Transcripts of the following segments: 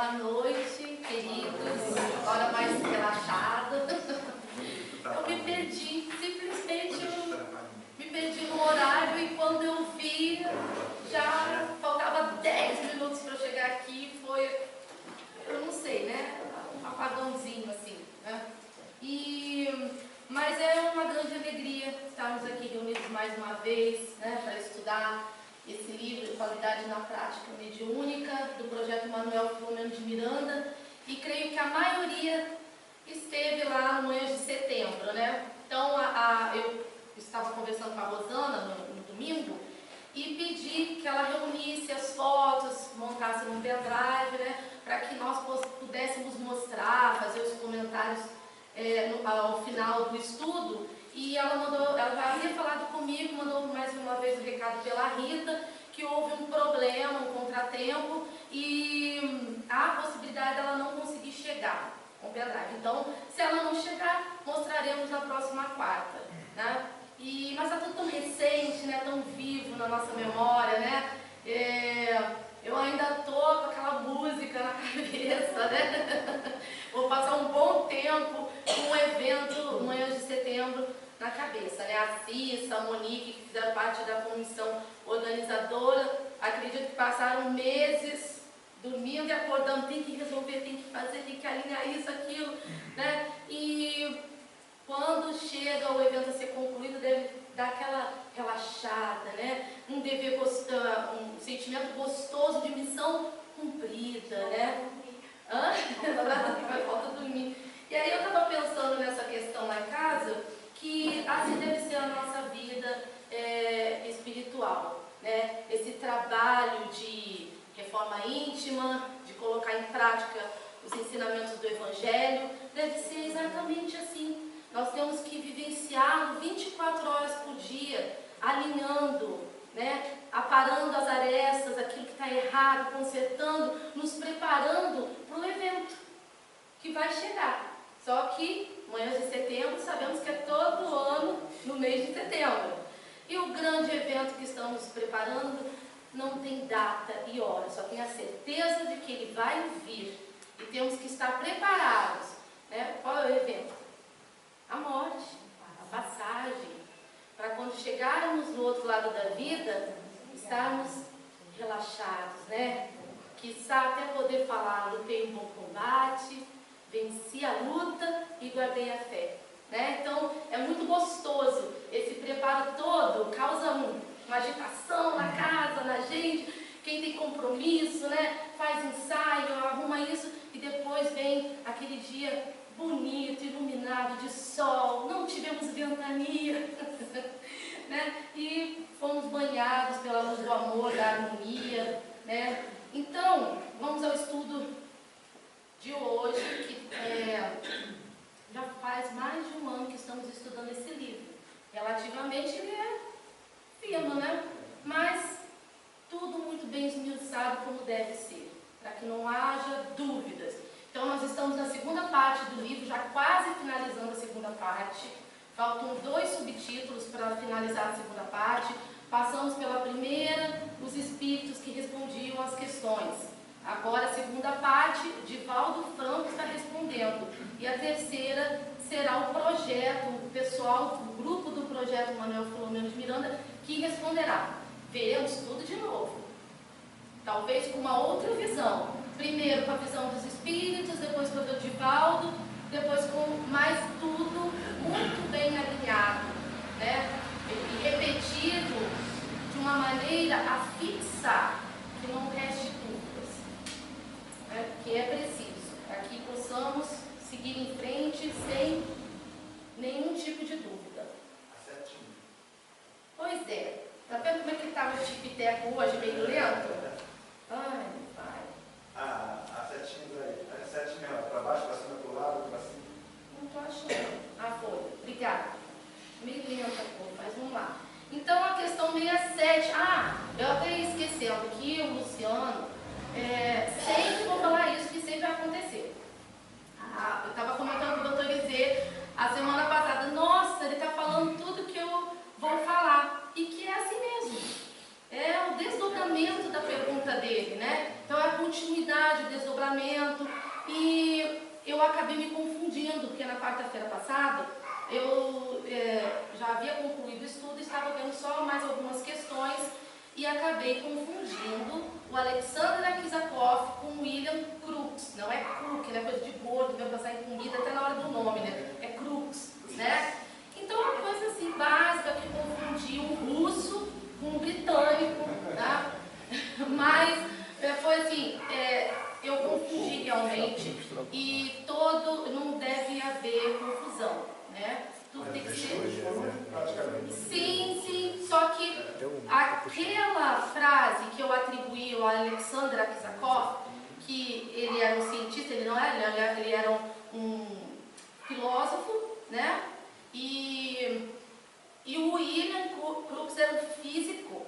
Boa noite, queridos. Agora mais relaxado. Eu me perdi, simplesmente eu me perdi no horário e quando eu vi, já faltava 10 minutos para eu chegar aqui. Foi, eu não sei, né? Um apagãozinho assim, né? Mas é uma grande alegria estarmos aqui reunidos mais uma vez, né, para estudar esse livro, Qualidade na Prática Mediúnica, do projeto Manuel Filomeno de Miranda, e creio que a maioria esteve lá no mês de setembro, né? Então, eu estava conversando com a Rosana no domingo e pedi que ela reunisse as fotos, montasse num pendrive, né, para que nós pudéssemos mostrar, fazer os comentários ao final do estudo. E ela já havia falado comigo, mandou mais uma vez o recado pela Rita, que houve um problema, um contratempo, e há a possibilidade dela não conseguir chegar com o pendrive. Então, se ela não chegar, mostraremos na próxima quarta, né? Mas está tudo tão recente, né? Tão vivo na nossa memória, né? Eu ainda estou com aquela música na cabeça, né? Vou passar um bom tempo com o evento Manhãs de Setembro na cabeça, né? A Cissa, a Monique, que fizeram parte da comissão organizadora, acredito que passaram meses dormindo e acordando, tem que resolver, tem que fazer, tem que alinhar isso, aquilo, né? E quando chega o evento a ser concluído, deve dar aquela relaxada, né? Um sentimento gostoso de missão cumprida, né? Vai falta dormir. E aí eu estava pensando nessa questão lá em casa, que assim deve ser a nossa vida espiritual, né? Esse trabalho de reforma íntima, de colocar em prática os ensinamentos do Evangelho, deve ser exatamente assim. Nós temos que vivenciá-lo 24 horas por dia, alinhando, né? Aparando as arestas, aquilo que está errado, consertando, nos preparando para o evento que vai chegar. Só que Manhãs de Setembro sabemos que é todo ano no mês de setembro. E o grande evento que estamos preparando não tem data e hora, só tem a certeza de que ele vai vir. E temos que estar preparados, né? Qual é o evento? A morte, a passagem, para quando chegarmos do outro lado da vida, estarmos relaxados, né? Quiçá até poder falar, lutei um bom combate, venci a luta e guardei a fé, né? Então, é muito gostoso, esse preparo todo causa uma agitação na casa, na gente, quem tem compromisso, né? Faz ensaio, arruma isso, e depois vem aquele dia bonito, iluminado de sol, não tivemos ventania, né? E fomos banhados pela luz do amor, da harmonia, né? Então, vamos ao estudo de hoje, que já faz mais de um ano que estamos estudando esse livro. Relativamente ele é fino, né? Mas tudo muito bem esmiuçado como deve ser, para que não haja dúvidas. Então nós estamos na segunda parte do livro, já quase finalizando a segunda parte. Faltam 2 subtítulos para finalizar a segunda parte. Passamos pela primeira, os espíritos que respondiam às questões. Agora a segunda parte, Divaldo Franco está respondendo. E a terceira será o projeto, o pessoal, o grupo do projeto Manuel Filomeno de Miranda, que responderá. Veremos tudo de novo. Talvez com uma outra visão. Primeiro com a visão dos espíritos, depois com a do Divaldo, depois com mais tudo muito bem alinhado, né? E repetido de uma maneira a fixar, que não reste dúvidas, né? Que é preciso, para que possamos seguir em frente sem nenhum tipo de dúvida. Pois é. Tá vendo como é que estava o tico-teco hoje, meio lento? Ai, meu pai. A setinha aí. A setinha para baixo, para cima, para o lado, para cima. Não estou achando. Foi. Obrigada. Meio lenta, mas vamos lá. Então, a questão 67. Eu até ia esquecendo que o Luciano, sempre vou falar isso, que sempre vai acontecer. Eu estava comentando com o doutor Izê a semana passada. Nossa, ele está falando tudo que eu vou falar. E que é assim mesmo. É o desdobramento da pergunta dele, né? desdobramento, e eu acabei me confundindo, porque na quarta-feira passada eu já havia concluído o estudo, estava vendo só mais algumas questões e acabei confundindo o Alexander Akizakov com o William Crookes. Não é Crook, não é coisa de gordo, vai passar em comida até na hora do nome, né? É Crookes, né? Então, uma coisa assim básica que confundiu um russo com um britânico, tá? Mas foi assim, eu confundi realmente, e não deve haver confusão, né? Tudo tem que ser... Sim, só que aquela frase que eu atribuí ao Alexander Akizakov, que ele era um cientista, ele não era, ele era um filósofo, né? E o William Crookes era um físico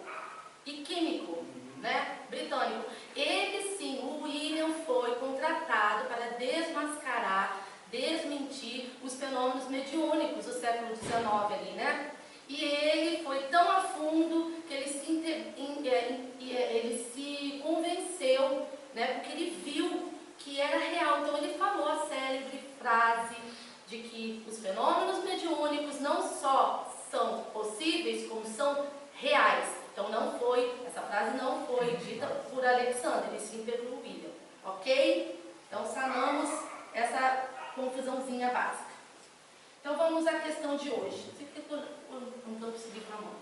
e químico, né? Britânico. Ele sim, o William foi contratado para desmascarar, desmentir os fenômenos mediúnicos do século XIX ali, né? E ele foi tão a fundo que ele se convenceu, né? Porque ele viu que era real. Então ele falou a célebre frase de que os fenômenos mediúnicos não só são possíveis, como são reais. Então essa frase não foi dita por Alexander, e sim pelo William, ok? Então sanamos essa confusãozinha básica. Então vamos à questão de hoje. Não estou conseguindo na mão.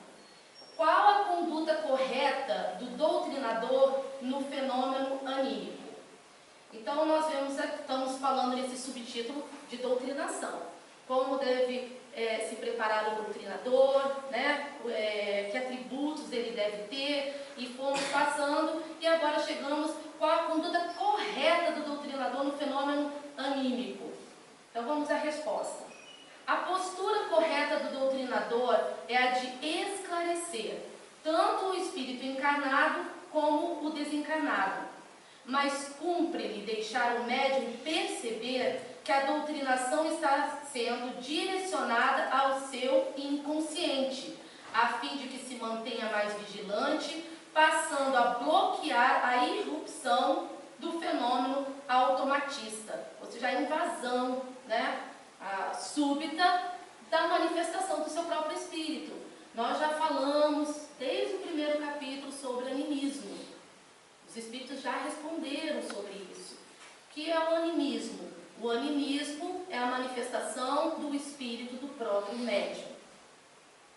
Qual a conduta correta do doutrinador no fenômeno anímico? Então nós estamos falando nesse subtítulo de doutrinação. Como deve se preparar o doutrinador, né? Que atributos ele deve ter, e fomos passando, e agora chegamos qual a conduta correta do doutrinador no fenômeno anímico. Então vamos à resposta. A postura correta do doutrinador é a de esclarecer tanto o espírito encarnado como o desencarnado, mas cumpre-lhe deixar o médium perceber que a doutrinação está sendo direcionada ao seu inconsciente, a fim de que se mantenha mais vigilante, passando a bloquear a irrupção do fenômeno automatista, ou seja, a invasão, né, súbita da manifestação do seu próprio espírito. Nós já falamos desde o primeiro capítulo sobre animismo. Os espíritos já responderam sobre isso. O que é o animismo? O animismo é a manifestação do espírito do próprio médium,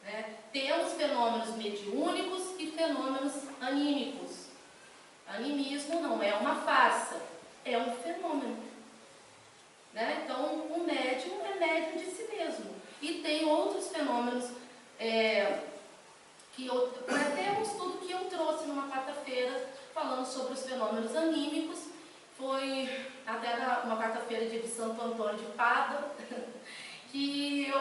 né? Temos fenômenos mediúnicos e fenômenos anímicos. Animismo não é uma farsa, é um fenômeno, né? Então, o médium é médium de si mesmo. E tem outros fenômenos, até um estudo que eu trouxe numa quarta-feira, falando sobre os fenômenos anímicos. Foi até uma quarta-feira de Santo Antônio de Pádua, que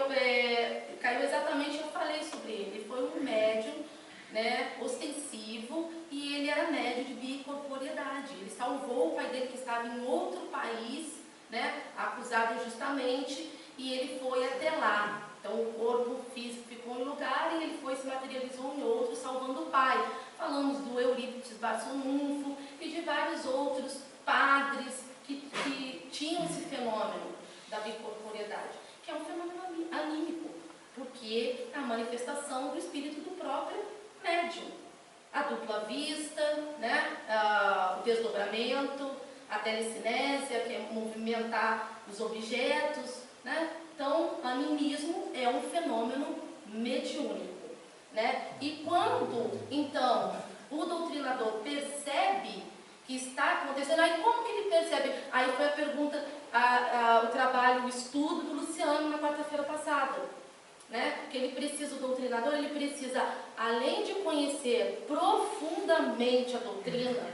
caiu exatamente, eu falei sobre ele. Ele foi um médium, né, ostensivo, e ele era médium de bicorporeidade. Ele salvou o pai dele, que estava em outro país, né, acusado injustamente, e ele foi até lá. Então o corpo físico ficou em um lugar e ele se materializou em outro, salvando o pai. Falamos do Eurípides Barçanufo e de vários outros padres que tinham esse fenômeno da bicorporeidade, que é um fenômeno anímico, porque é a manifestação do espírito do próprio médium. A dupla vista, né, o desdobramento, a telecinésia, que é movimentar os objetos, né? Então, animismo é um fenômeno mediúnico, né? E quando, então, o doutrinador percebe que está acontecendo, aí como que ele percebe? Aí foi a pergunta, o trabalho, o estudo do Luciano na quarta-feira passada, né? Que ele precisa, o doutrinador, ele precisa, além de conhecer profundamente a doutrina,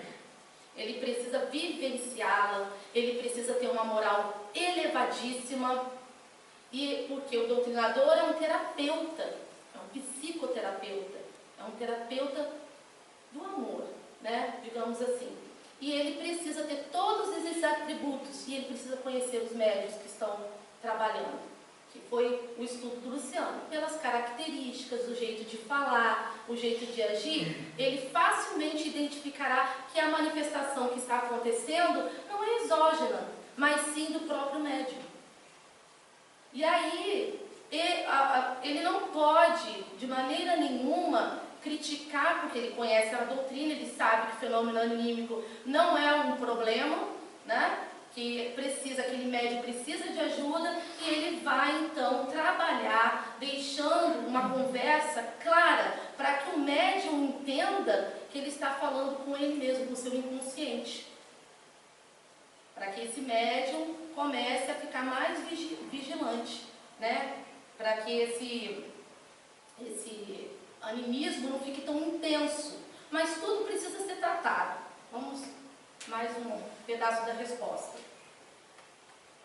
ele precisa vivenciá-la, ele precisa ter uma moral elevadíssima, e porque o doutrinador é um terapeuta, é um psicoterapeuta, é um terapeuta do amor, né? Digamos assim. E ele precisa ter todos esses atributos, e ele precisa conhecer os médiuns que estão trabalhando, que foi o estudo do Luciano. Pelas características, o jeito de falar, o jeito de agir, ele facilmente identificará que a manifestação que está acontecendo não é ele não pode, de maneira nenhuma, criticar, porque ele conhece a doutrina, ele sabe que o fenômeno anímico não é um problema, né? Que aquele médium precisa de ajuda, e ele vai então trabalhar, deixando uma conversa clara, para que o médium entenda que ele está falando com ele mesmo, com o seu inconsciente. Para que esse médium comece a ficar mais vigilante, né? Para que esse animismo não fique tão intenso. Mas tudo precisa ser tratado. Vamos mais um pedaço da resposta.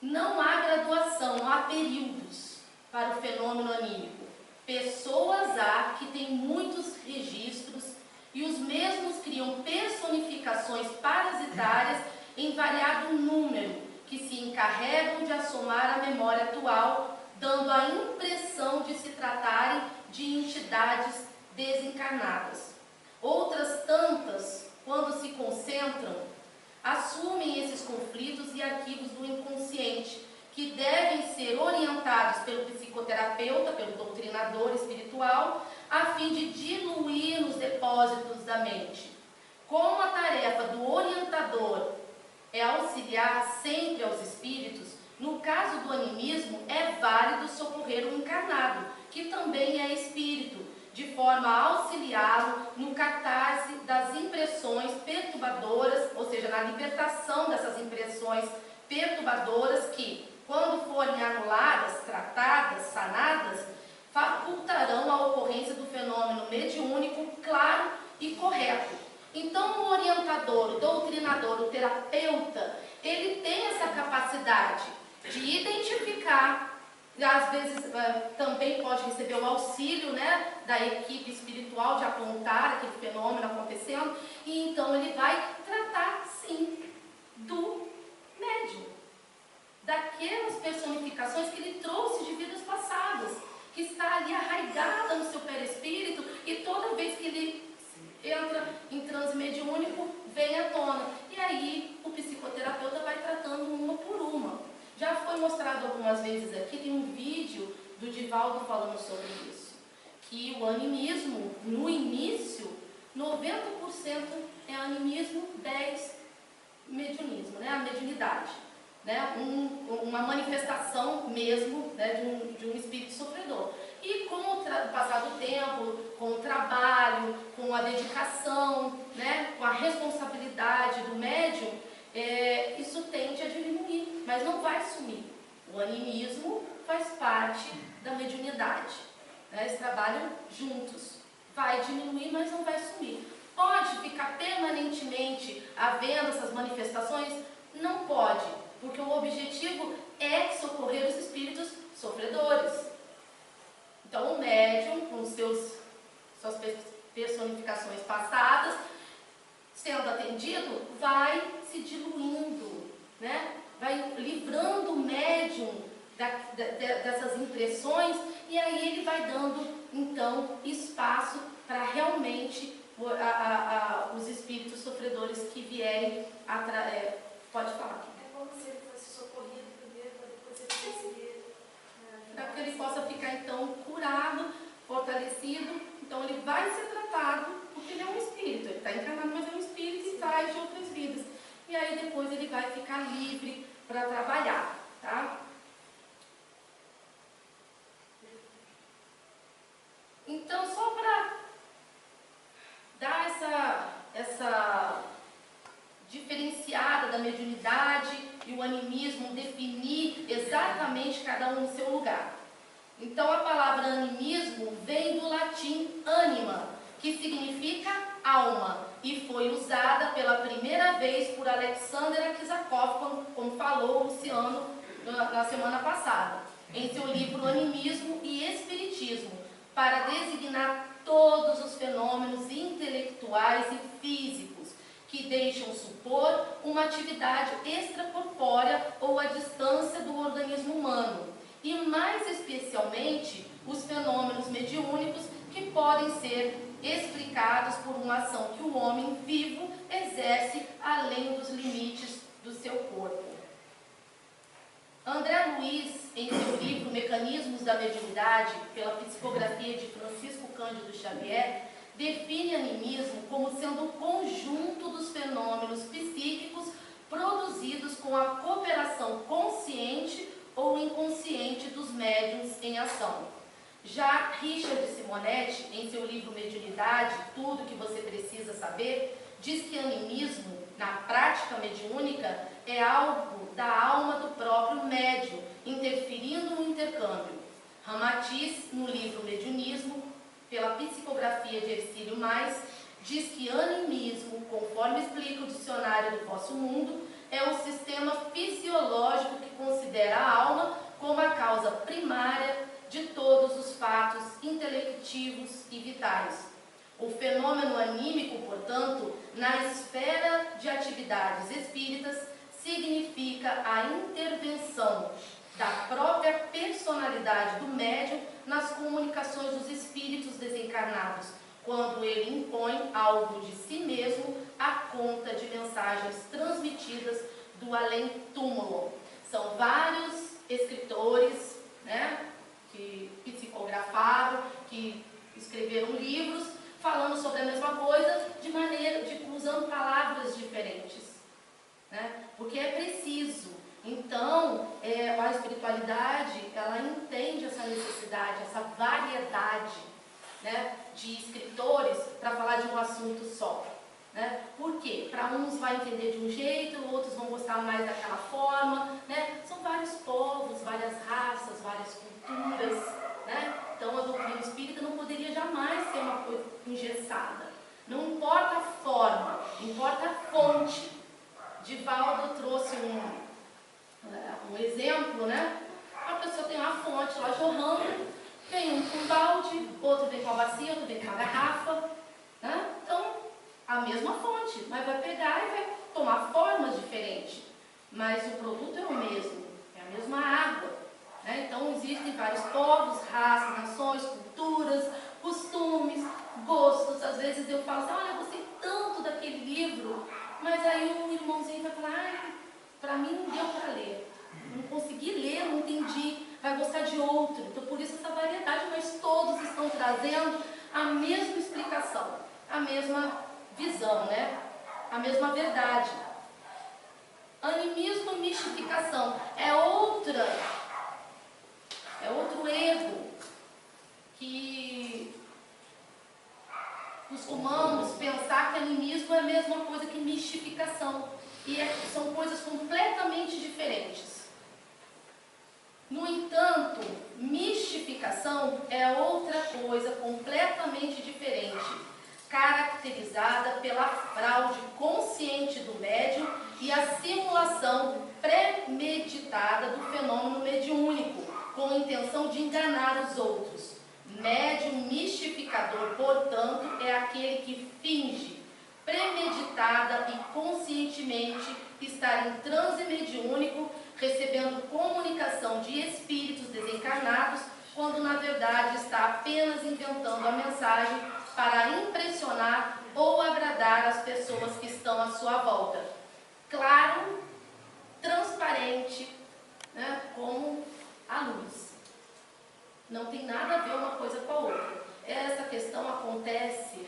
Não há graduação, não há períodos para o fenômeno anímico. Pessoas há que têm muitos registros e os mesmos criam personificações parasitárias em variado número, que se encarregam de assomar a memória atual, dando a impressão de se tratarem de entidades desencarnadas. Outras tantas, quando se concentram, assumem esses conflitos e arquivos do inconsciente, que devem ser orientados pelo psicoterapeuta, pelo doutrinador espiritual, a fim de diluir nos depósitos da mente. Como a tarefa do orientador é auxiliar sempre aos espíritos, no caso do animismo, é válido socorrer o encarnado, que também é espírito, de forma a auxiliá-lo no catarse das impressões perturbadoras, ou seja, na libertação dessas impressões perturbadoras que, quando forem anuladas, tratadas, sanadas, facultarão a ocorrência do fenômeno mediúnico claro e correto. Então, o orientador, o doutrinador, o terapeuta, ele tem essa capacidade de identificar, e às vezes também pode receber o auxílio, né, da equipe espiritual de apontar aquele fenômeno acontecendo, e então ele vai tratar, sim, do médium, daquelas personificações que ele trouxe de vidas passadas, que está ali arraigada no seu perispírito, e toda vez que ele entra em transe mediúnico, vem à tona. E aí o psicoterapeuta vai tratando uma por uma. Já foi mostrado algumas vezes aqui, tem um vídeo do Divaldo falando sobre isso, que o animismo, no início, 90% é animismo, 10% mediunismo, né? A mediunidade, né? Uma manifestação mesmo, né? de um espírito sofredor. E com o passar do tempo, com o trabalho, com a dedicação, né? Com a responsabilidade do médium, isso tende a diminuir, mas não vai sumir. O animismo faz parte da mediunidade, né? Eles trabalham juntos. Vai diminuir, mas não vai sumir. Pode ficar permanentemente havendo essas manifestações? Não pode, porque o objetivo é socorrer os espíritos sofredores. Então, o médium, com suas personificações passadas, sendo atendido, vai se diluindo, né? Vai livrando o médium dessas impressões, e aí ele vai dando, então, espaço para realmente os espíritos sofredores que vierem atrás. Pode falar. É como se ele fosse socorrido primeiro, para depois ele conseguir. Para que ele possa ficar, então, curado, fortalecido. Então, ele vai ser tratado, porque ele é um espírito. Ele está encarnado, mas é um espírito e traz de outras vidas. E aí, depois, ele vai ficar livre para trabalhar, tá? Então, só para dar essa diferenciada da mediunidade e o animismo, definir exatamente cada um no seu lugar. Então, a palavra animismo vem do latim anima, que significa alma, e foi usada pela primeira vez por Alexander Aksakoff, como falou o Luciano na semana passada, em seu livro Animismo e Espiritismo, para designar todos os fenômenos intelectuais e físicos que deixam supor uma atividade extracorpórea ou à distância do organismo humano, e mais especialmente os fenômenos mediúnicos que podem ser explicados por uma ação que o homem vivo exerce além dos limites do seu corpo. André Luiz, em seu livro Mecanismos da Mediunidade, pela psicografia de Francisco Cândido Xavier, define animismo como sendo o conjunto dos fenômenos psíquicos produzidos com a cooperação consciente ou inconsciente dos médiuns em ação. Já Richard Simonetti, em seu livro Mediunidade, Tudo que você precisa saber, diz que animismo, na prática mediúnica, é algo da alma do próprio médium, interferindo no intercâmbio. Ramatiz, no livro Mediunismo, pela psicografia de Ercílio Mais, diz que animismo, conforme explica o dicionário do Vosso Mundo, é o sistema fisiológico que considera a alma como a causa primária de todos os fatos intelectivos e vitais. O fenômeno anímico, portanto, na esfera de atividades espíritas, significa a intervenção da própria personalidade do médium nas comunicações dos espíritos desencarnados, quando ele impõe algo de si mesmo à conta de mensagens transmitidas do além-túmulo. São vários escritores, né, que psicografaram, que escreveram livros falando sobre a mesma coisa, usando palavras diferentes, né? Porque é preciso. Então, a espiritualidade, ela entende essa necessidade, essa variedade, né, de escritores para falar de um assunto só. Né? Por quê? Para uns vai entender de um jeito, outros vão gostar mais daquela forma, né? São vários povos, várias raças, várias culturas, né? Então a doutrina espírita não poderia jamais ser uma coisa engessada. Não importa a forma, importa a fonte. Divaldo trouxe um exemplo, né? A pessoa tem uma fonte lá jorrando, vem um com balde, outro vem com a bacia, outro vem com a garrafa, né? Então, a mesma fonte, mas vai pegar e vai tomar formas diferentes. Mas o produto é o mesmo, é a mesma água. Né? Então existem vários povos, raças, nações, culturas, costumes, gostos. Às vezes eu falo assim, olha, eu gostei tanto daquele livro, mas aí um irmãozinho vai falar, ai, para mim não deu para ler. Não consegui ler, não entendi, vai gostar de outro. Então por isso essa variedade, mas todos estão trazendo a mesma explicação, a mesma visão, né? A mesma verdade. Animismo e mistificação é outro erro que costumamos pensar que animismo é a mesma coisa que mistificação, e são coisas completamente diferentes. No entanto, mistificação é outra coisa completamente diferente, caracterizada pela fraude consciente do médium e a simulação premeditada do fenômeno mediúnico, com a intenção de enganar os outros. Médium mistificador, portanto, é aquele que finge, premeditada e conscientemente, estar em transe mediúnico, recebendo comunicação de espíritos desencarnados, quando na verdade está apenas inventando a mensagem para impressionar ou agradar as pessoas que estão à sua volta. Claro, transparente, né, como a luz. Não tem nada a ver uma coisa com a outra. Essa questão acontece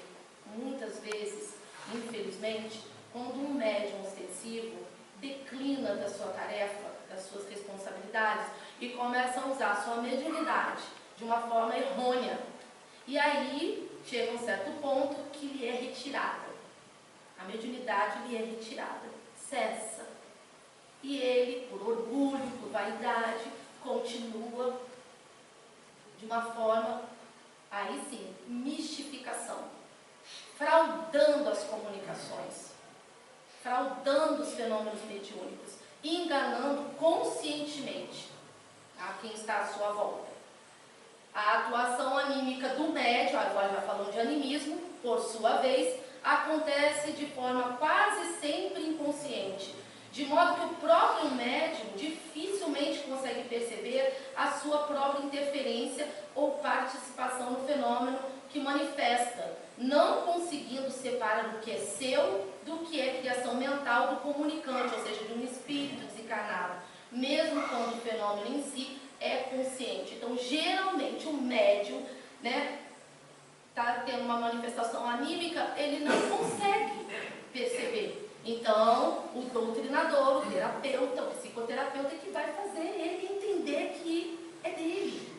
muitas vezes, infelizmente, quando um médium ostensivo declina da sua tarefa, das suas responsabilidades e começa a usar a sua mediunidade de uma forma errônea. E aí chega um certo ponto que lhe é retirada. A mediunidade lhe é retirada, cessa. E ele, por orgulho, por vaidade, continua de uma forma, aí sim, mistificação, fraudando as comunicações, fraudando os fenômenos mediúnicos, enganando conscientemente a quem está à sua volta. A atuação anímica do médium, agora já falando de animismo, por sua vez, acontece de forma quase sempre inconsciente, de modo que o próprio médium dificilmente consegue perceber a sua própria interferência ou participação no fenômeno que manifesta, não conseguindo separar o que é seu do que é criação mental do comunicante, ou seja, de um espírito desencarnado, mesmo quando o fenômeno em si é consciente. Então, geralmente, o médium, né, está tendo uma manifestação anímica, ele não consegue perceber. Então, o doutrinador, o terapeuta, o psicoterapeuta é que vai fazer ele entender que é dele.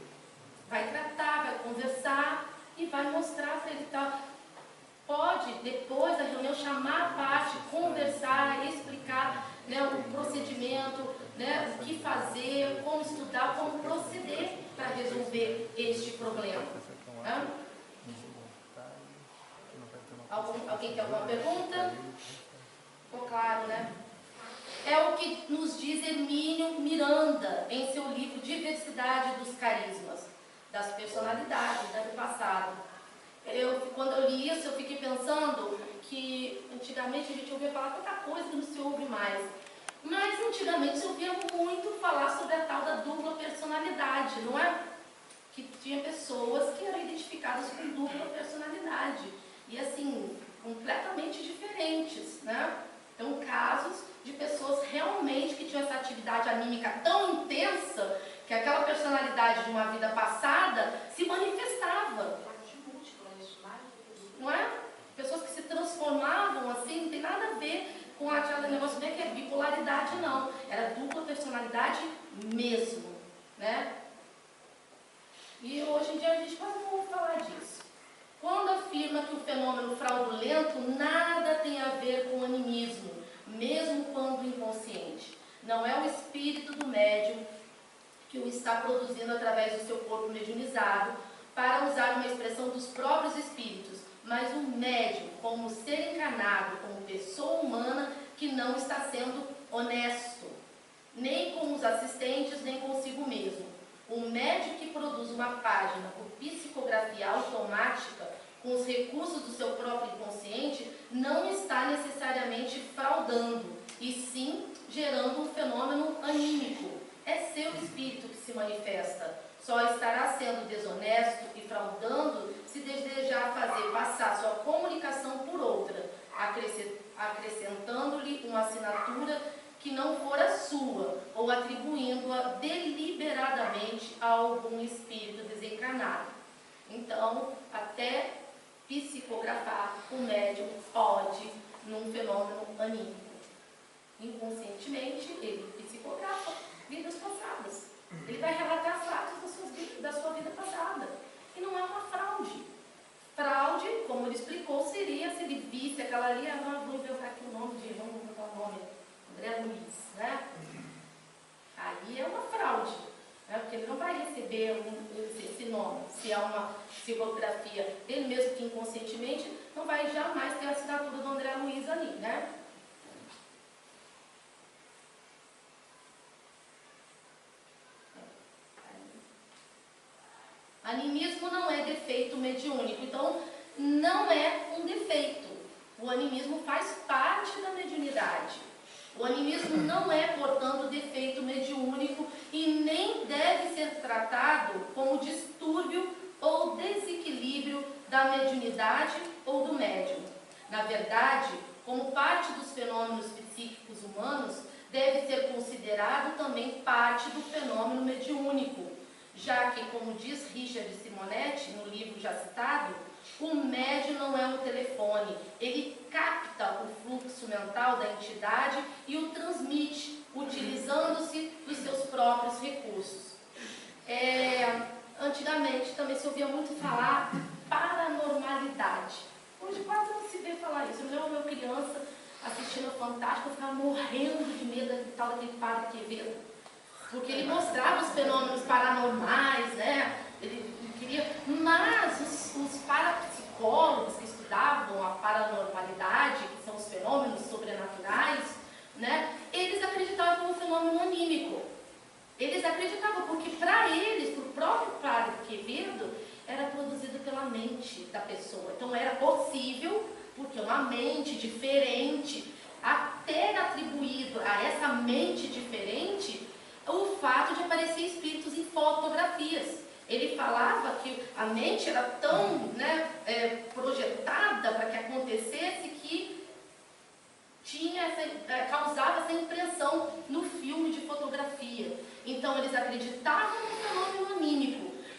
Vai tratar, vai conversar e vai mostrar para ele tal. Pode, depois da reunião, chamar a parte, conversar, explicar, né, o procedimento, né, o que fazer, como estudar, como proceder para resolver este problema. Né? Alguém tem alguma pergunta? Ficou claro, né? É o que nos diz Hermínio Miranda em seu livro Diversidade dos Carismas, das personalidades, né, do passado. Quando eu li isso, eu fiquei pensando que antigamente a gente ouvia falar tanta coisa que não se ouve mais. Mas antigamente se ouvia muito falar sobre a tal da dupla personalidade, não é? Que tinha pessoas que eram identificadas com dupla personalidade. E assim, completamente diferentes, né? Então, casos de pessoas realmente que tinham essa atividade anímica tão intensa que aquela personalidade de uma vida passada se manifestava. Não é? Pessoas que se transformavam assim, não tem nada a ver com aquele negócio que é bipolaridade, não. Era dupla personalidade mesmo, né? E hoje em dia a gente quase não ouve falar disso. Quando afirma que o fenômeno fraudulento nada tem a ver com o animismo, mesmo quando inconsciente. Não é o espírito do médium que o está produzindo através do seu corpo mediunizado, para usar uma expressão dos próprios espíritos, mas o médium como ser encarnado, como pessoa humana que não está sendo honesto, nem com os assistentes, nem consigo mesmo. O médium que produz uma página por psicografia automática com os recursos do seu próprio inconsciente não está necessariamente fraudando, e sim gerando um fenômeno anímico. É seu espírito que se manifesta. Só estará sendo desonesto e fraudando se desejar fazer passar sua comunicação por outra, acrescentando-lhe uma assinatura que não for a sua, ou atribuindo-a deliberadamente a algum espírito desencarnado. Então, até psicografar o médium pode num fenômeno anímico. Inconscientemente, ele psicografa vidas passadas. Ele vai relatar fatos da sua vida passada. E não é uma fraude. Fraude, como ele explicou, seria se ele visse aquela ali, vou inventar aqui o nome de, vamos botar o nome, André Luiz, né? Aí é uma fraude, né? Porque ele não vai receber esse nome. Se é uma psicografia dele mesmo que inconscientemente, não vai jamais ter a assinatura do André Luiz ali, né? Animismo não é defeito mediúnico, então não é um defeito. O animismo faz parte da mediunidade. O animismo não é, portanto, defeito mediúnico e nem deve ser tratado como distúrbio ou desequilíbrio da mediunidade ou do médium. Na verdade, como parte dos fenômenos psíquicos humanos, deve ser considerado também parte do fenômeno mediúnico, já que, como diz Richard Simonetti, no livro já citado, o médium não é um telefone, ele capta o fluxo mental da entidade e o transmite, utilizando-se dos seus próprios recursos. Antigamente também se ouvia muito falar paranormalidade. Hoje quase não se vê falar isso. Eu lembro meu criança assistindo o Fantástico, eu ficava morrendo de medo daquele padre Quevedo. Porque ele mostrava os fenômenos paranormais, né? Ele queria, mas os parapsicólogos que estudavam a paranormalidade, que são os fenômenos sobrenaturais, né? Eles acreditavam no fenômeno anímico. Eles acreditavam porque para eles, para o próprio padre Quevedo, era produzido pela mente da pessoa. Então era possível, porque uma mente diferente, até atribuído a essa mente diferente, o fato de aparecer espíritos em fotografias. Ele falava que a mente era tão, né, projetada para que acontecesse que causava essa impressão no filme de fotografia. Então eles acreditavam no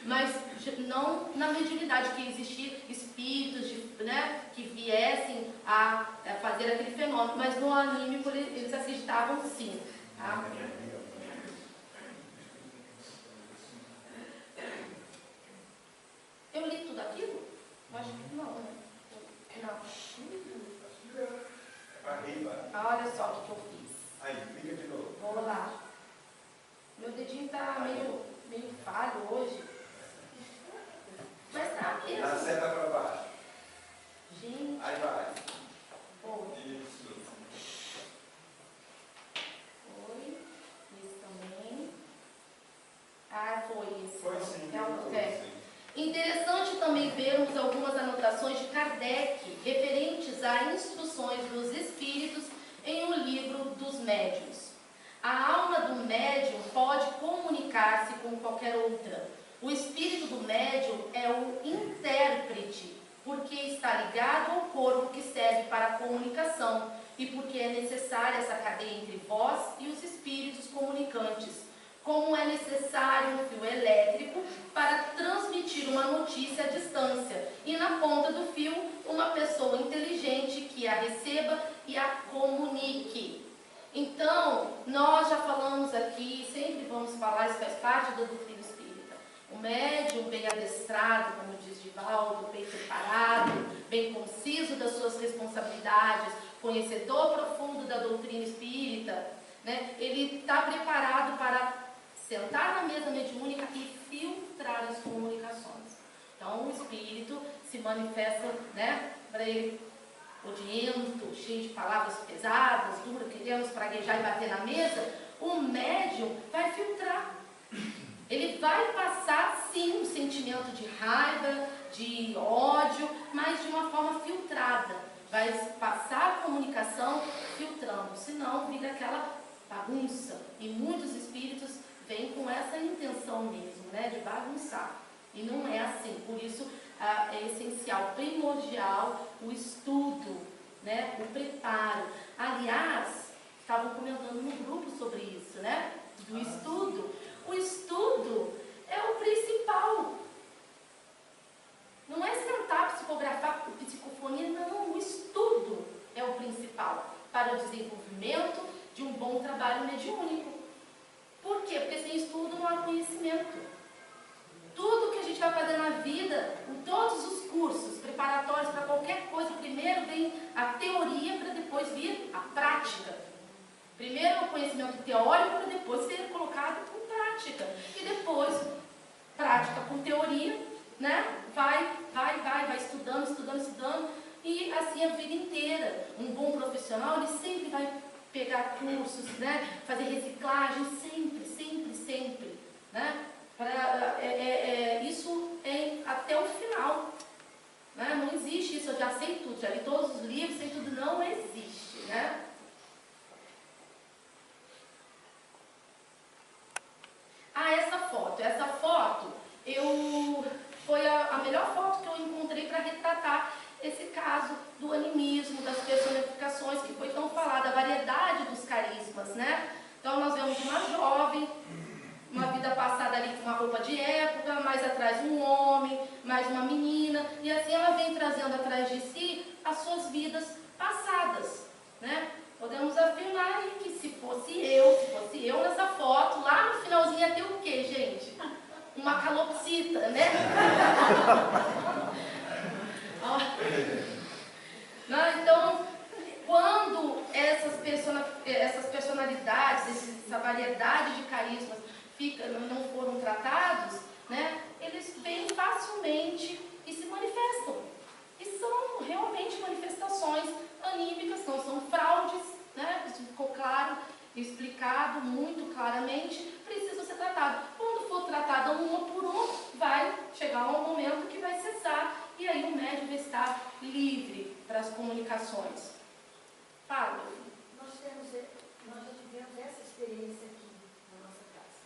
mas não na mediunidade, que existiam espíritos né, que viessem a fazer aquele fenômeno, mas no anímico eles acreditavam sim. Tá? Eu li tudo aquilo? Acho que não, né? Não. Olha só o que eu fiz. Aí, clica de novo. Vou lá. Meu dedinho está meio falho hoje. Mas tá mesmo. Na seta para baixo. Gente. Aí vai. Foi. Isso. Foi. Esse também. Ah, foi esse. Foi sim. Interessante também vermos algumas anotações de Kardec referentes a instruções dos espíritos em um livro dos médiuns. A alma do médium pode comunicar-se com qualquer outra. O espírito do médium é o intérprete, porque está ligado ao corpo que serve para a comunicação e porque é necessária essa cadeia entre vós e os espíritos comunicantes. Como é necessário um fio elétrico para transmitir uma notícia à distância e na ponta do fio uma pessoa inteligente que a receba e a comunique. Então, nós já falamos aqui, sempre vamos falar, isso faz parte da doutrina espírita. O médium bem adestrado, como diz Divaldo, bem preparado, bem conciso das suas responsabilidades, conhecedor profundo da doutrina espírita, né? Ele está preparado para sentar na mesa mediúnica e filtrar as comunicações. Então, o espírito se manifesta, né, para ele odiento, cheio de palavras pesadas, duras, querendo praguejar e bater na mesa. O médium vai filtrar. Ele vai passar, sim, um sentimento de raiva, de ódio, mas de uma forma filtrada. Vai passar a comunicação filtrando, senão vira aquela bagunça. E muitos espíritos vem com essa intenção mesmo, né, de bagunçar. E não é assim. Por isso é essencial, primordial, o estudo, né, o preparo. Aliás, estavam comentando no grupo sobre isso, né, do estudo. O estudo é o principal. Não é sentar, psicografar, psicofonia, não. O estudo é o principal para o desenvolvimento de um bom trabalho mediúnico. Por quê? Porque sem estudo não há conhecimento. Tudo que a gente vai fazer na vida, em todos os cursos preparatórios para qualquer coisa, primeiro vem a teoria para depois vir a prática. Primeiro o conhecimento teórico para depois ser colocado em prática. E depois, prática com teoria, né? Vai estudando. E assim a vida inteira. Um bom profissional, ele sempre vai pegar cursos, né? Fazer reciclagem, sempre, né? Isso é até o final, né? Não existe isso, eu já sei tudo, já li todos os livros, sei tudo, não existe, né? Essa foto foi a melhor foto que eu encontrei para retratar esse caso do animismo, das personificações que foi tão falada, a variedade dos carismas, né? Então nós vemos uma jovem, uma vida passada ali com uma roupa de época, mais atrás um homem, mais uma menina, e assim ela vem trazendo atrás de si as suas vidas passadas, né? Podemos afirmar aí que se fosse eu nessa foto, lá no finalzinho ia ter o quê, gente? Uma calopsita, né? Então, quando essas personalidades, essa variedade de carismas não foram tratados, né, eles vêm facilmente e se manifestam. E são realmente manifestações anímicas, não são fraudes, né? Isso ficou claro, explicado muito claramente, precisa ser tratado. Quando for tratado uma por uma, vai chegar um momento que vai cessar e aí o médium vai estar livre para as comunicações. Fala, meu filho. Nós já tivemos essa experiência aqui na nossa casa.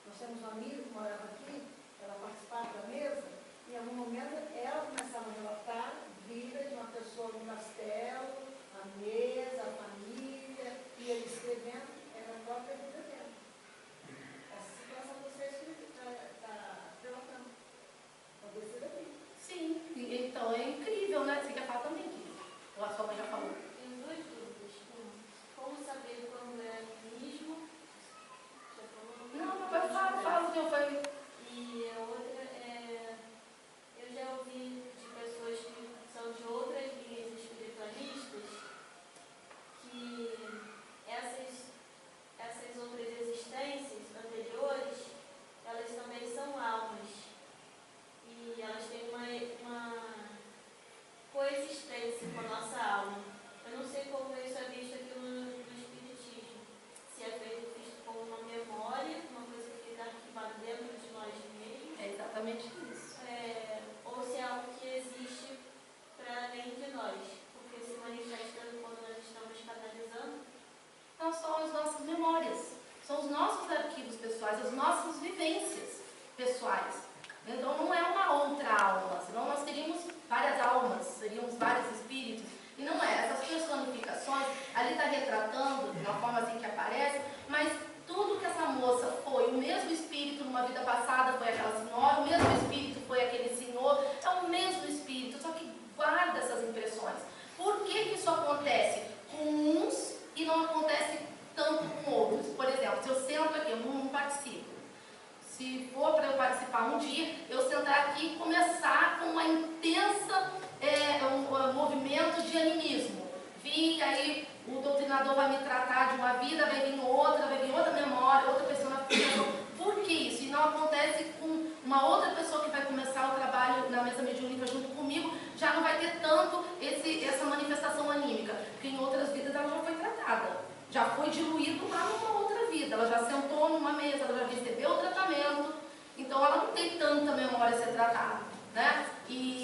Nós temos uma amiga que morava aqui, ela participava da mesa, e em algum momento ela começava a relatar vida de uma pessoa no castelo, a mesa, a família, e ele escrevendo, era a própria vida dela. Essa situação que você está relatando. pessoais. Então não é uma outra alma, senão nós teríamos várias almas, seríamos vários espíritos. E não é, essas personificações, ali está retratando, de uma forma assim que aparece, mas tudo que essa moça foi, o mesmo espírito numa vida passada foi aquela senhora, o mesmo espírito foi aquele senhor, é o mesmo espírito, só que guarda essas impressões. Por que que isso acontece com uns e não acontece tanto com outros? Por exemplo, se eu sento aqui, eu não participo. Se for para eu participar um dia, eu sentar aqui e começar com uma intensa um movimento de animismo. Vim, aí o doutrinador vai me tratar de uma vida, vai vir outra memória, outra pessoa. Por que isso? E não acontece com uma outra pessoa que vai começar o trabalho na mesa mediúnica junto comigo, já não vai ter tanto essa manifestação anímica, porque em outras vidas ela já foi tratada, já foi diluído lá numa outra vida, ela já sentou numa mesa, ela já recebeu o tratamento, então ela não tem tanta memória a ser tratada, né? E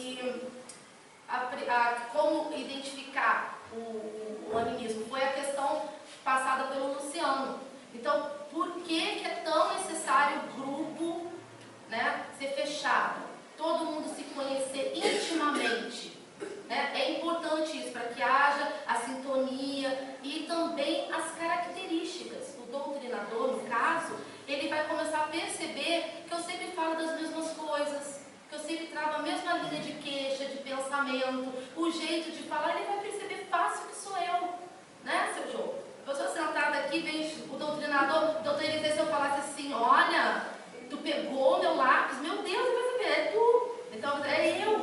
como identificar o animismo foi a questão passada pelo Luciano. Então, por que é tão necessário o grupo, né, ser fechado? Todo mundo se conhecer intimamente. Né? É importante isso, para que haja a sintonia e também as características. O doutrinador, no caso, ele vai começar a perceber que eu sempre falo das mesmas coisas, que eu sempre trago a mesma linha de queixa, de pensamento, o jeito de falar, ele vai perceber fácil que sou eu, né, seu João? Eu sou sentada aqui, vem o doutrinador, doutor Eliseu, se eu falasse assim, olha, tu pegou o meu lápis, meu Deus, ele vai saber, é tu. Então,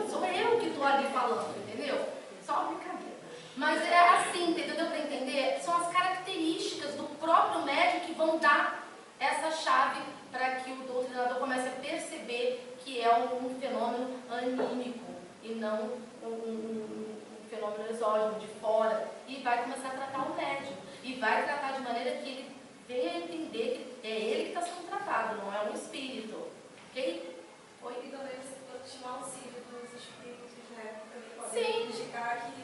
sou eu que estou ali falando, entendeu? Só uma brincadeira. Mas é assim, entendeu? Deu para entender? São as características do próprio médium que vão dar essa chave para que o doutrinador comece a perceber que é um fenômeno anímico e não um fenômeno exógeno, de fora. E vai começar a tratar o médium. E vai tratar de maneira que ele venha a entender que é ele que está sendo tratado, não é um espírito. Ok? Oi, e também você pode chamar o auxílio dos espíritos, né? Para Sim. indicar que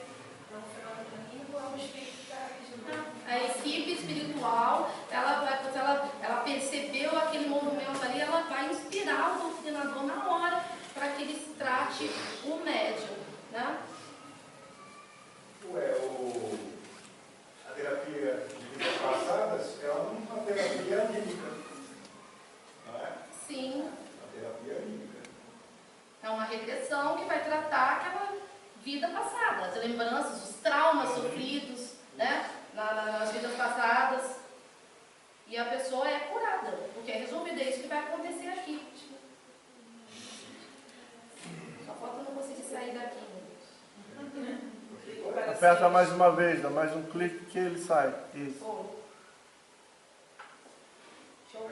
é um fenômeno anímico, é um espírito que está agindo. A equipe espiritual, quando ela percebeu aquele movimento ali, ela vai inspirar o doutrinador na hora para que ele trate o médium, né? A terapia de vidas passadas é uma terapia anímica, não é? Sim. Uma terapia anímica. É uma regressão que vai tratar aquela vida passada, as lembranças, os traumas sofridos, né? Nas vidas passadas. E a pessoa é curada, porque é resolvido, é isso que vai acontecer aqui. Só falta não conseguir sair daqui. Aperta mais uma vez, dá mais um clique que ele sai. Isso.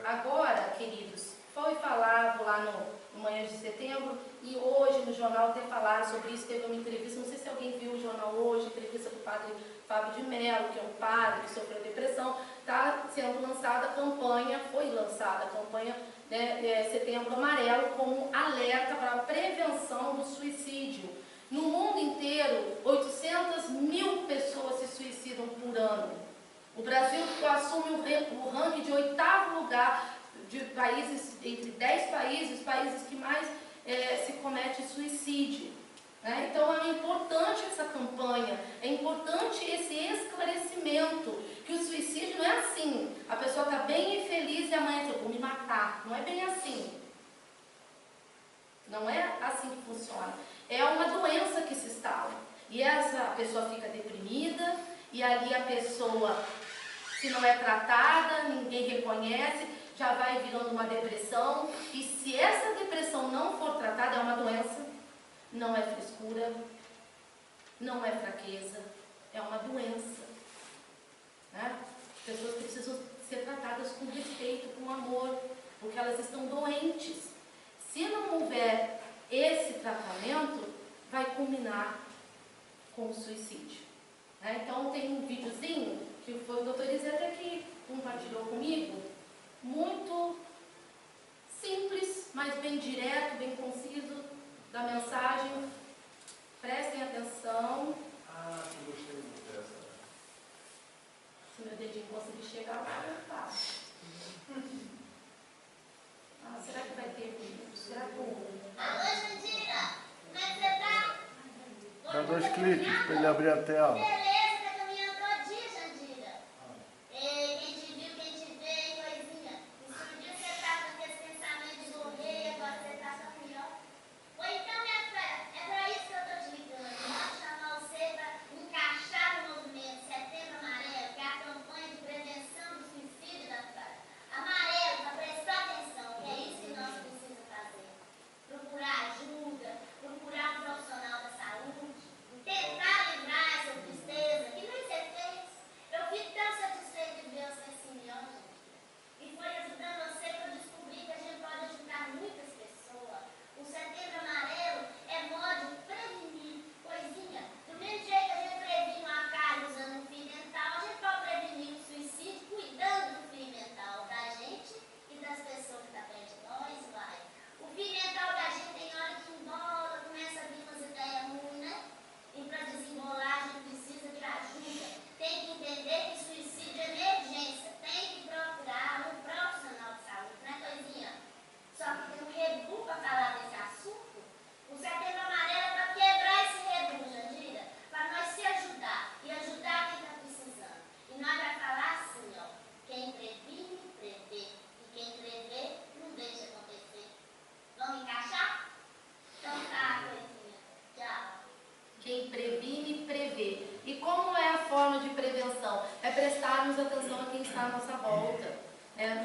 Agora, queridos, foi falado lá no Manhã de Setembro e hoje no jornal tem falado sobre isso. Teve uma entrevista, não sei se alguém viu o jornal hoje, entrevista do padre Fábio de Mello, que é um padre que sofreu depressão. Está sendo lançada a campanha, foi lançada a campanha, né, Setembro Amarelo, como alerta para a prevenção do suicídio. No mundo inteiro, 800 mil pessoas se suicidam por ano. O Brasil assume o ranking de 8º lugar de países, entre 10 países que mais se comete suicídio. Né? Então é importante essa campanha, é importante esse esclarecimento, que o suicídio não é assim, a pessoa está bem infeliz e amanhã eu vou me matar. Não é bem assim. Não é assim que funciona. É uma doença que se instala. E essa pessoa fica deprimida, e ali a pessoa, se não é tratada, ninguém reconhece, já vai virando uma depressão. E se essa depressão não for tratada, é uma doença, não é frescura, não é fraqueza, é uma doença. Né? As pessoas precisam ser tratadas com respeito, com amor, porque elas estão doentes. Se não houver esse tratamento, vai culminar com o suicídio. Né? Então tem um videozinho que foi o doutor Eliseu que compartilhou comigo, muito simples, mas bem direto, bem conciso, da mensagem. Prestem atenção. Ah, eu gostei muito dessa. Se meu dedinho conseguir chegar, vai voltar. Será que vai ter vídeo? 2 cliques para ele abrir a tela. Beleza, tá caminhando todo dia, Jandira. Quem te viu, quem te vê, coisinha. Isso um dia você tá com aqueles pensamentos de morrer, agora você tá caminhando. Ou então, minha filha, é pra isso que eu tô te ligando. Vou chamar você pra encaixar no movimento Setembro Amarelo, que é a campanha de prevenção do suicídio da cidade. Amarelo, pra prestar atenção, que é isso que nós precisamos fazer. Procurar ajuda, procurar um profissional da saúde, tentar livrar essa tristeza, que nem você fez. Eu fico tão satisfeita de ver você assim, ó, gente. E foi ajudando você para descobrir que a gente pode ajudar muitas pessoas. O Setembro Amarelo é modo de prevenir, coisinha. Do mesmo jeito que a gente previne uma cárie usando um fio dental, a gente pode prevenir o suicídio cuidando do fio dental da gente e das pessoas que estão perto de nós, vai. O fio dental da gente tem hora que embola, começa a vir umas ideias ruins, né? E para desembolar a gente precisa de ajuda. Tem que entender que suicídio é emergência. Tem que procurar um profissional de saúde, né, coisinha? Só que tem um rebu para falar desse assunto. O Setembro Amarelo é para quebrar esse rebu, Jandira, para nós se ajudar e ajudar quem está precisando. E nós vamos falar assim, ó, quem previne, prevê. E quem prevê, não deixa acontecer. Vamos encaixar? Então tá, coisinha. Tchau. Quem previne, prevê. E como é a forma de prevenção? É prestarmos atenção a quem está à nossa volta,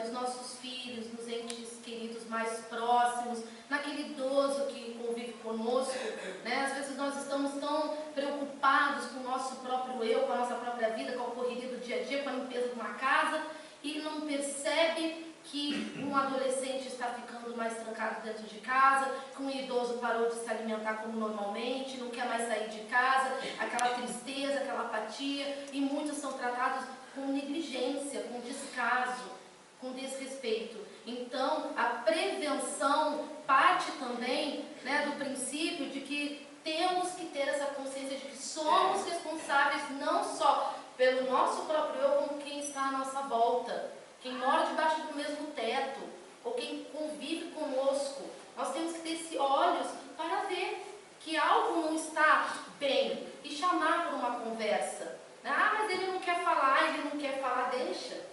nos nossos filhos, nos entes queridos mais próximos, naquele idoso que convive conosco, né? Às vezes nós estamos tão preocupados com o nosso próprio eu, com a nossa própria vida, com a correria do dia a dia, com a limpeza de uma casa, e não percebe que um adolescente está ficando mais trancado dentro de casa, que um idoso parou de se alimentar como normalmente, não quer mais sair de casa, aquela tristeza, aquela apatia, e muitos são tratados com negligência, com descaso, com desrespeito. Então, a prevenção parte também, né, do princípio de que temos que ter essa consciência de que somos responsáveis não só pelo nosso próprio eu, como quem está à nossa volta. Quem mora debaixo do mesmo teto, ou quem convive conosco. Nós temos que ter olhos para ver que algo não está bem e chamar por uma conversa. Ah, mas ele não quer falar, deixa.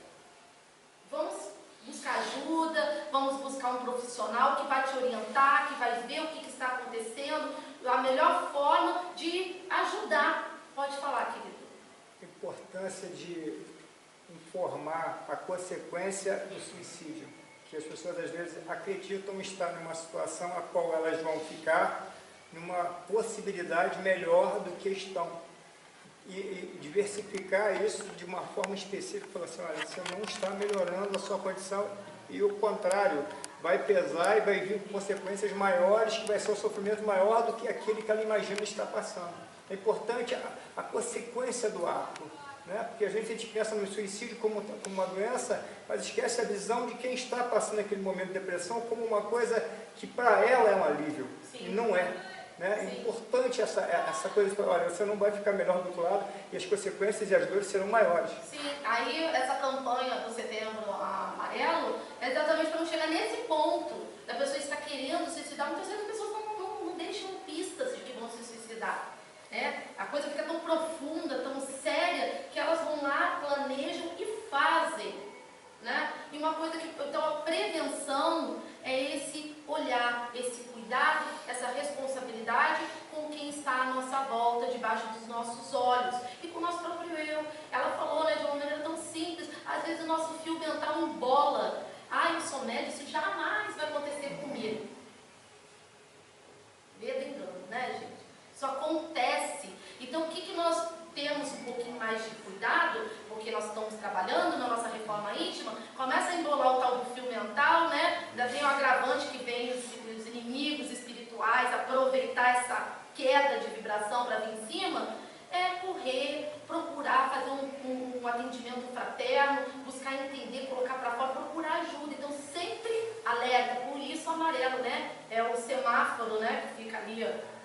Vamos buscar ajuda, vamos buscar um profissional que vai te orientar, que vai ver o que está acontecendo, a melhor forma de ajudar. Pode falar, querido. A importância de informar a consequência do suicídio, que as pessoas às vezes acreditam estar numa situação a qual elas vão ficar numa possibilidade melhor do que estão, e diversificar isso de uma forma específica, falar assim, olha, você não está melhorando a sua condição, e o contrário, vai pesar e vai vir com consequências maiores, que vai ser um sofrimento maior do que aquele que ela imagina estar passando. É importante a consequência do ato, né? Porque às vezes a gente pensa no suicídio como uma doença, mas esquece a visão de quem está passando aquele momento de depressão como uma coisa que para ela é um alívio. Sim. E não é. Né? É importante essa coisa de olha, você não vai ficar melhor do outro lado e as consequências e as dores serão maiores. Sim, aí essa campanha do Setembro Amarelo é exatamente para não chegar nesse ponto da pessoa estar querendo se suicidar. Muitas vezes as pessoas não deixam pistas de que vão se suicidar. Né? A coisa fica tão profunda, tão séria, que elas vão lá, planejam e fazem. Né? E uma coisa que, então, a prevenção é esse olhar, esse cuidado, essa responsabilidade com quem está à nossa volta, debaixo dos nossos olhos e com o nosso próprio eu. Ela falou, né, de uma maneira tão simples, às vezes o nosso fio dental embola. Ah, eu sou médico, isso jamais vai acontecer comigo. Medo e engano, né, gente? Isso acontece. Então, o que nós temos um pouquinho mais de cuidado, porque nós estamos trabalhando na nossa reforma íntima, começa a embolar o tal do fio mental, né? Ainda tem o agravante que vem os inimigos espirituais, aproveitar essa queda de vibração para vir em cima, é correr, procurar fazer um atendimento fraterno, buscar entender, colocar para fora, procurar ajuda. Então, sempre alerta, por isso o amarelo, né? É o semáforo, né? Que fica ali, ó.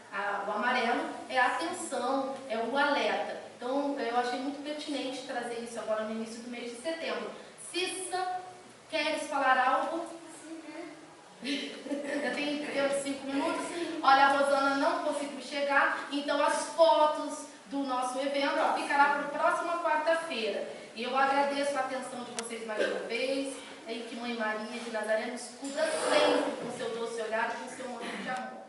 O amarelo é a atenção, é o alerta. Então, eu achei muito pertinente trazer isso agora no início do mês de setembro. Cissa, queres falar algo? Eu tenho 5 minutos. Olha, a Rosana não não conseguiu chegar, então as fotos do nosso evento ficará para a próxima quarta-feira. E eu agradeço a atenção de vocês mais uma vez, e que Mãe Maria de Nazaré nos cubra sempre com seu doce olhar e com seu manto de amor.